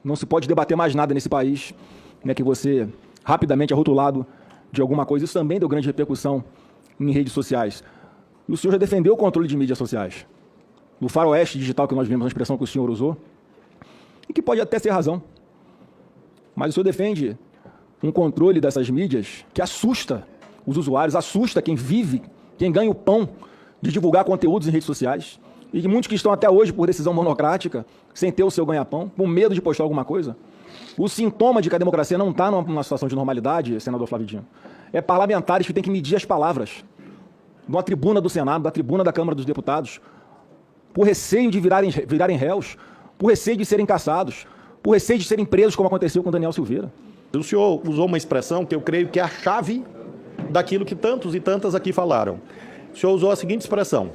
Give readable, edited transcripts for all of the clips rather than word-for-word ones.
Não se pode debater mais nada nesse país, né, que você rapidamente é rotulado de alguma coisa. Isso também deu grande repercussão em redes sociais. E o senhor já defendeu o controle de mídias sociais. O faroeste digital que nós vimos, a expressão que o senhor usou, e que pode até ser razão. Mas o senhor defende um controle dessas mídias que assusta os usuários, assusta quem vive, quem ganha o pão de divulgar conteúdos em redes sociais. E que muitos que estão até hoje por decisão monocrática, sem ter o seu ganha-pão, com medo de postar alguma coisa. O sintoma de que a democracia não está numa situação de normalidade, senador Flávio Dino, é parlamentares que têm que medir as palavras numa tribuna do Senado, da tribuna da Câmara dos Deputados, por receio de virarem réus, por receio de serem caçados, por receio de serem presos, como aconteceu com Daniel Silveira. O senhor usou uma expressão que eu creio que é a chave daquilo que tantos e tantas aqui falaram. O senhor usou a seguinte expressão: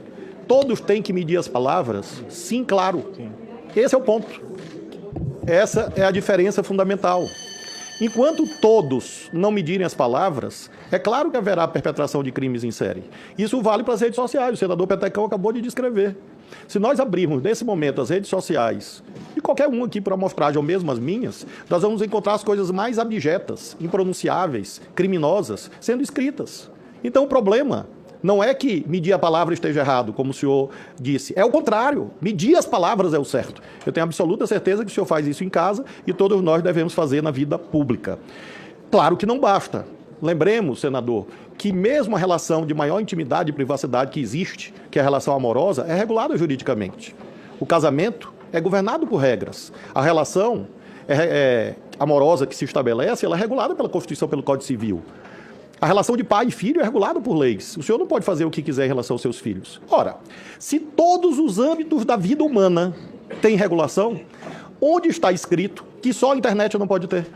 todos têm que medir as palavras? Sim, claro. Sim. Esse é o ponto. Essa é a diferença fundamental. Enquanto todos não medirem as palavras, é claro que haverá perpetração de crimes em série. Isso vale para as redes sociais, o senador Petecão acabou de descrever. Se nós abrirmos, nesse momento, as redes sociais, e qualquer um aqui por amostragem, ou mesmo as minhas, nós vamos encontrar as coisas mais abjetas, impronunciáveis, criminosas, sendo escritas. Então o problema não é que medir a palavra esteja errado, como o senhor disse. É o contrário. Medir as palavras é o certo. Eu tenho absoluta certeza que o senhor faz isso em casa e todos nós devemos fazer na vida pública. Claro que não basta. Lembremos, senador, que mesmo a relação de maior intimidade e privacidade que existe, que é a relação amorosa, é regulada juridicamente. O casamento é governado por regras. A relação amorosa que se estabelece, ela é regulada pela Constituição, pelo Código Civil. A relação de pai e filho é regulada por leis. O senhor não pode fazer o que quiser em relação aos seus filhos. Ora, se todos os âmbitos da vida humana têm regulação, onde está escrito que só a internet não pode ter?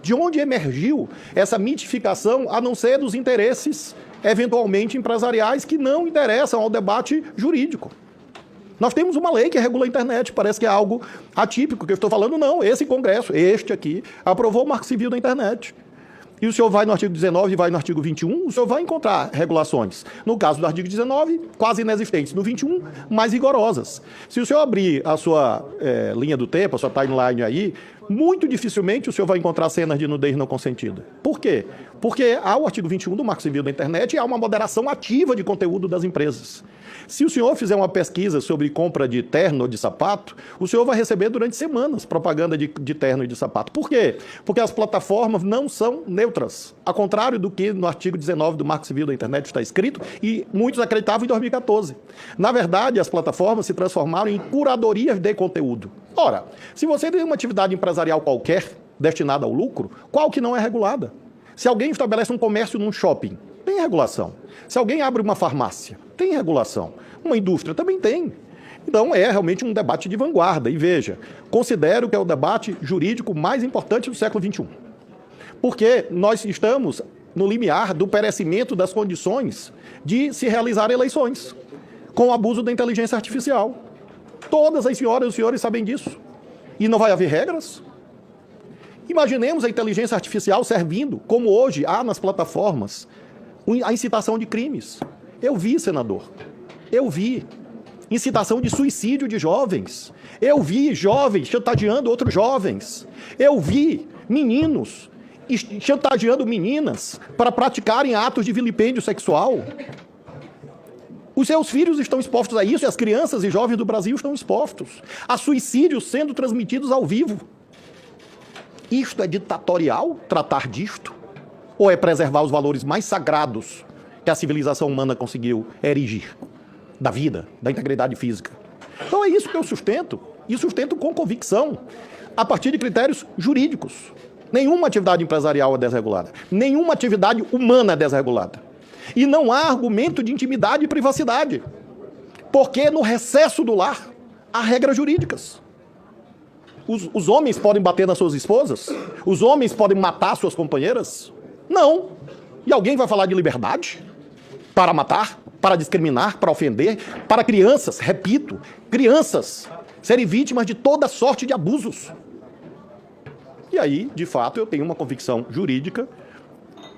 De onde emergiu essa mitificação, a não ser dos interesses, eventualmente, empresariais, que não interessam ao debate jurídico? Nós temos uma lei que regula a internet, parece que é algo atípico que eu estou falando. Não, esse Congresso, este aqui, aprovou o Marco Civil da internet. E o senhor vai no artigo 19 e vai no artigo 21, o senhor vai encontrar regulações. No caso do artigo 19, quase inexistentes. No 21, mais rigorosas. Se o senhor abrir a sua linha do tempo, a sua timeline aí, muito dificilmente o senhor vai encontrar cenas de nudez não consentida. Por quê? Porque há o artigo 21 do Marco Civil da Internet e há uma moderação ativa de conteúdo das empresas. Se o senhor fizer uma pesquisa sobre compra de terno ou de sapato, o senhor vai receber durante semanas propaganda de terno e de sapato. Por quê? Porque as plataformas não são neutras. Ao contrário do que no artigo 19 do Marco Civil da Internet está escrito, e muitos acreditavam em 2014. Na verdade, as plataformas se transformaram em curadorias de conteúdo. Ora, se você tem uma atividade empresarial qualquer destinada ao lucro, qual que não é regulada? Se alguém estabelece um comércio num shopping, tem regulação. Se alguém abre uma farmácia, tem regulação. Uma indústria também tem. Então é realmente um debate de vanguarda. E veja, considero que é o debate jurídico mais importante do século XXI. Porque nós estamos no limiar do perecimento das condições de se realizar eleições, com o abuso da inteligência artificial. Todas as senhoras e os senhores sabem disso. E não vai haver regras? Imaginemos a inteligência artificial servindo, como hoje há nas plataformas, a incitação de crimes. Eu vi, senador, eu vi incitação de suicídio de jovens. Eu vi jovens chantageando outros jovens. Eu vi meninos chantageando meninas para praticarem atos de vilipêndio sexual. Os seus filhos estão expostos a isso e as crianças e jovens do Brasil estão expostos a suicídios sendo transmitidos ao vivo. Isto é ditatorial, tratar disto? Ou é preservar os valores mais sagrados que a civilização humana conseguiu erigir? Da vida, da integridade física. Então é isso que eu sustento, e sustento com convicção, a partir de critérios jurídicos. Nenhuma atividade empresarial é desregulada. Nenhuma atividade humana é desregulada. E não há argumento de intimidade e privacidade. Porque no recesso do lar há regras jurídicas. Os homens podem bater nas suas esposas? Os homens podem matar suas companheiras? Não. E alguém vai falar de liberdade? Para matar? Para discriminar? Para ofender? Para crianças, repito, crianças serem vítimas de toda sorte de abusos. E aí, de fato, eu tenho uma convicção jurídica,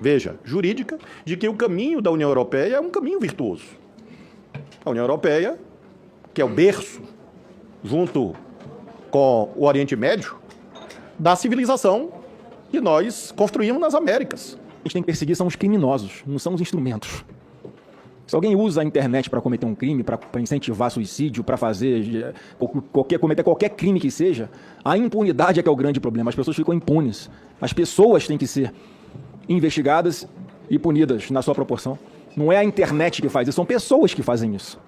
veja, jurídica, de que o caminho da União Europeia é um caminho virtuoso. A União Europeia, que é o berço, junto com o Oriente Médio, da civilização que nós construímos nas Américas. A gente tem que perseguir são os criminosos, não são os instrumentos. Se alguém usa a internet para cometer um crime, para incentivar suicídio, para cometer qualquer crime que seja, a impunidade é que é o grande problema. As pessoas ficam impunes. As pessoas têm que ser investigadas e punidas na sua proporção. Não é a internet que faz isso, são pessoas que fazem isso.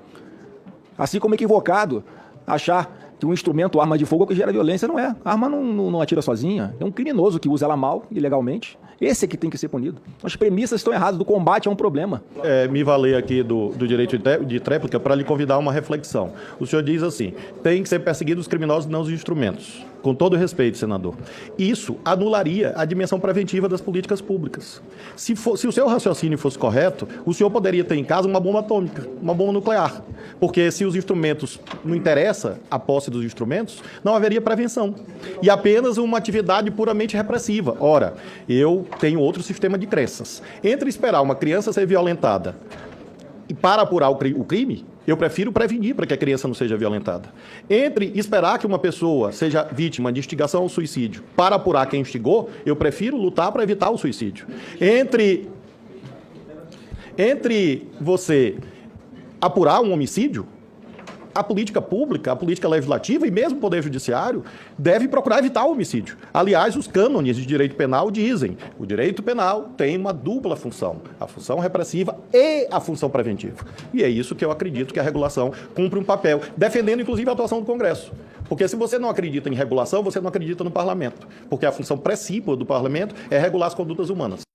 Assim como é equivocado achar que um instrumento, arma de fogo, que gera violência, não é. A arma não atira sozinha. É um criminoso que usa ela mal, ilegalmente. Esse é que tem que ser punido. As premissas estão erradas, do combate é um problema. Me valer aqui do direito de tréplica para lhe convidar a uma reflexão. O senhor diz assim, tem que ser perseguidos os criminosos e não os instrumentos. Com todo respeito, senador. Isso anularia a dimensão preventiva das políticas públicas. Se o seu raciocínio fosse correto, o senhor poderia ter em casa uma bomba atômica, uma bomba nuclear. Porque se os instrumentos não interessa a posse dos instrumentos, não haveria prevenção. E apenas uma atividade puramente repressiva. Ora, eu tenho outro sistema de crenças. Entre esperar uma criança ser violentada e para apurar o crime, eu prefiro prevenir para que a criança não seja violentada. Entre esperar que uma pessoa seja vítima de instigação ao suicídio para apurar quem instigou, eu prefiro lutar para evitar o suicídio. Entre você apurar um homicídio, a política pública, a política legislativa e mesmo o Poder Judiciário deve procurar evitar o homicídio. Aliás, os cânones de direito penal dizem que o direito penal tem uma dupla função, a função repressiva e a função preventiva. E é isso que eu acredito que a regulação cumpre um papel, defendendo inclusive a atuação do Congresso. Porque se você não acredita em regulação, você não acredita no parlamento. Porque a função principal do parlamento é regular as condutas humanas.